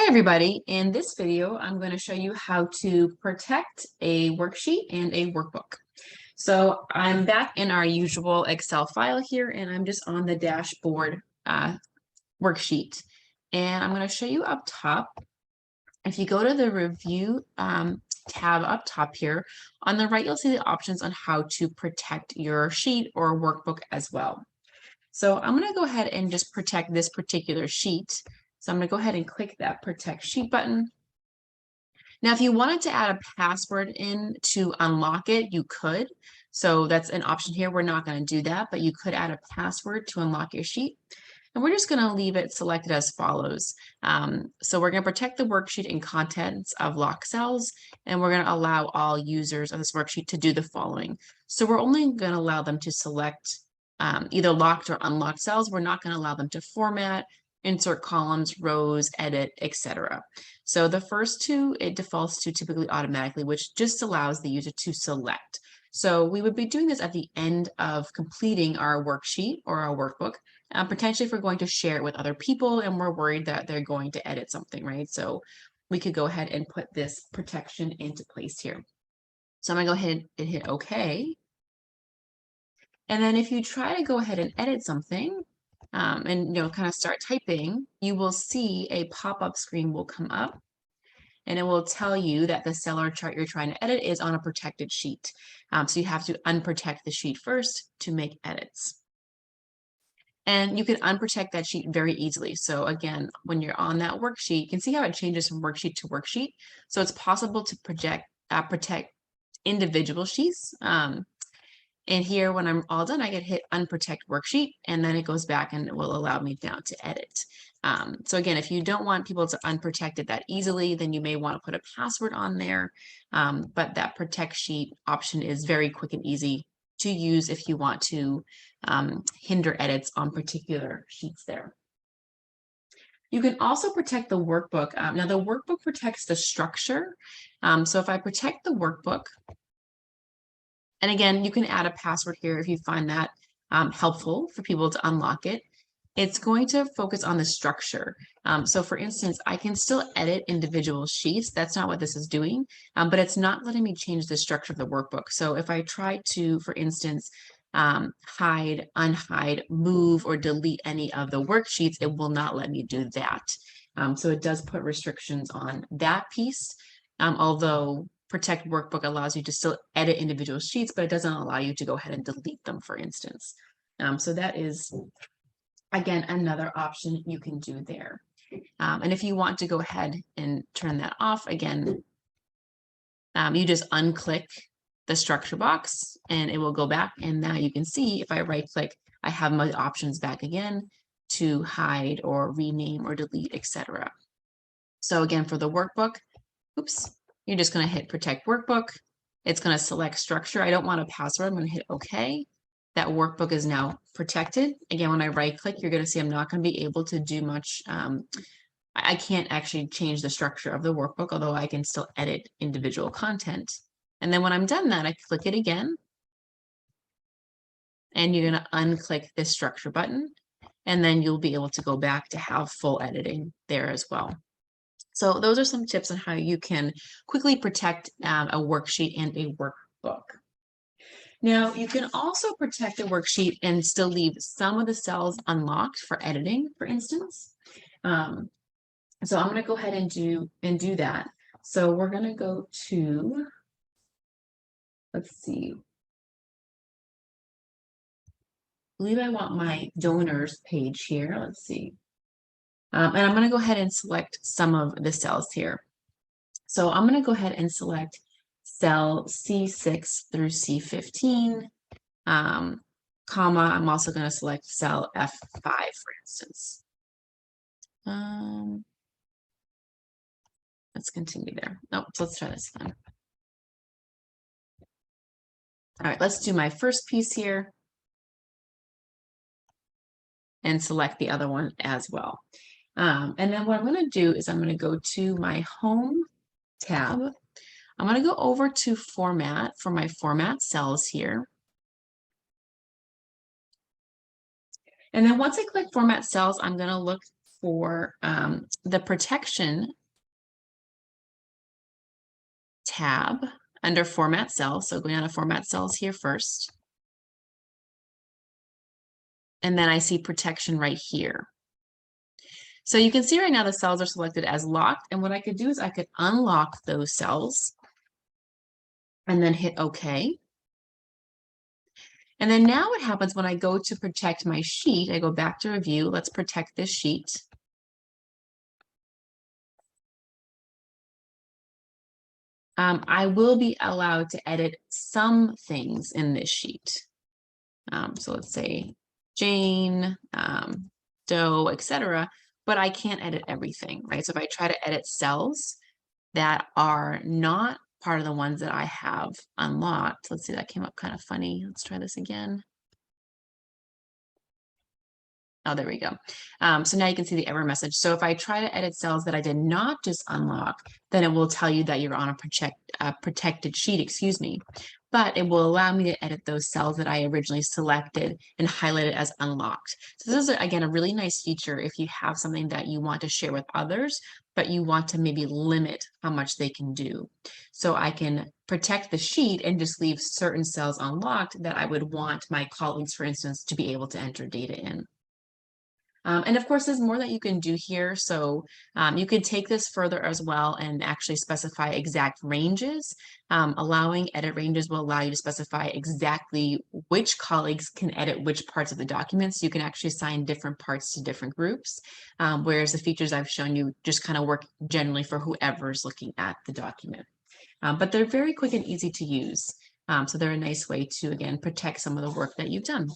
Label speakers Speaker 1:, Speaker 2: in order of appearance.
Speaker 1: Hi everybody, in this video I'm going to show you how to protect a worksheet and a workbook. So I'm back in our usual Excel file here and I'm just on the dashboard worksheet. And I'm going to show you up top. If you go to the review tab up top here, on the right you'll see the options on how to protect your sheet or workbook as well. So I'm going to go ahead and just protect this particular sheet. So I'm going to go ahead and click that protect sheet button. Now, if you wanted to add a password in to unlock it, you could. So that's an option here. We're not going to do that, but you could add a password to unlock your sheet. And we're just going to leave it selected as follows. So we're going to protect the worksheet and contents of locked cells, and we're going to allow all users of this worksheet to do the following. So we're only going to allow them to select either locked or unlocked cells. We're not going to allow them to format, insert columns, rows, edit, etc. So the first two, it defaults to typically automatically, which just allows the user to select. So we would be doing this at the end of completing our worksheet or our workbook, potentially if we're going to share it with other people and we're worried that they're going to edit something, right? So we could go ahead and put this protection into place here. So I'm gonna go ahead and hit OK. And then if you try to go ahead and edit something, and kind of start typing, you will see a pop-up screen will come up and it will tell you that the cell or chart you're trying to edit is on a protected sheet. So you have to unprotect the sheet first to make edits. And you can unprotect that sheet very easily. So again, when you're on that worksheet, you can see how it changes from worksheet to worksheet. So it's possible to protect individual sheets. And here, when I'm all done, I can hit unprotect worksheet, and then it goes back and it will allow me now to edit. So again, if you don't want people to unprotect it that easily, then you may want to put a password on there. But that protect sheet option is very quick and easy to use if you want to hinder edits on particular sheets there. You can also protect the workbook. Now, the workbook protects the structure. So if I protect the workbook, and again, you can add a password here if you find that helpful for people to unlock it. It's going to focus on the structure. So for instance, I can still edit individual sheets. That's not what this is doing, but it's not letting me change the structure of the workbook. So if I try to, for instance, hide, unhide, move, or delete any of the worksheets, it will not let me do that. So it does put restrictions on that piece, although Protect Workbook allows you to still edit individual sheets, but it doesn't allow you to go ahead and delete them, for instance. So that is, again, another option you can do there. And if you want to go ahead and turn that off, again, you just unclick the structure box and it will go back. And now you can see if I right click, I have my options back again to hide or rename or delete, etc. So again, for the workbook, oops, you're just going to hit protect workbook. It's going to select structure. I don't want a password. I'm going to hit OK. That workbook is now protected. Again, when I right click, you're going to see I'm not going to be able to do much. I can't actually change the structure of the workbook, although I can still edit individual content. And then when I'm done that, I click it again. And you're going to unclick this structure button. And then you'll be able to go back to have full editing there as well. So those are some tips on how you can quickly protect a worksheet and a workbook. Now, you can also protect a worksheet and still leave some of the cells unlocked for editing, for instance. So I'm going to go ahead and do that. So we're going to go to, let's see. I believe I want my donors page here. Let's see. And I'm going to go ahead and select some of the cells here. So I'm going to go ahead and select cell C6 through C15, comma, I'm also going to select cell F5, for instance. Let's continue there. Nope, so let's try this then. All right, let's do my first piece here and select the other one as well. And then what I'm going to do is I'm going to go to my home tab. I'm going to go over to format for my format cells here. And then once I click format cells, I'm going to look for the protection tab under format cells. So going on to format cells here first. And then I see protection right here. So you can see right now the cells are selected as locked. And what I could do is I could unlock those cells and then hit OK. And then now what happens when I go to protect my sheet, I go back to review. Let's protect this sheet. I will be allowed to edit some things in this sheet. So let's say Jane, Doe, etc. But I can't edit everything, right? So if I try to edit cells that are not part of the ones that I have unlocked, let's see, that came up kind of funny. Let's try this again. Oh, there we go. So now you can see the error message. So if I try to edit cells that I did not just unlock, then it will tell you that you're on a protected sheet, excuse me. But it will allow me to edit those cells that I originally selected and highlighted as unlocked. So this is, again, a really nice feature if you have something that you want to share with others, but you want to maybe limit how much they can do. So I can protect the sheet and just leave certain cells unlocked that I would want my colleagues, for instance, to be able to enter data in. And of course, there's more that you can do here. So you can take this further as well and actually specify exact ranges. Allowing edit ranges will allow you to specify exactly which colleagues can edit which parts of the document. So you can actually assign different parts to different groups, whereas the features I've shown you just kind of work generally for whoever's looking at the document. But they're very quick and easy to use. So they're a nice way to, again, protect some of the work that you've done.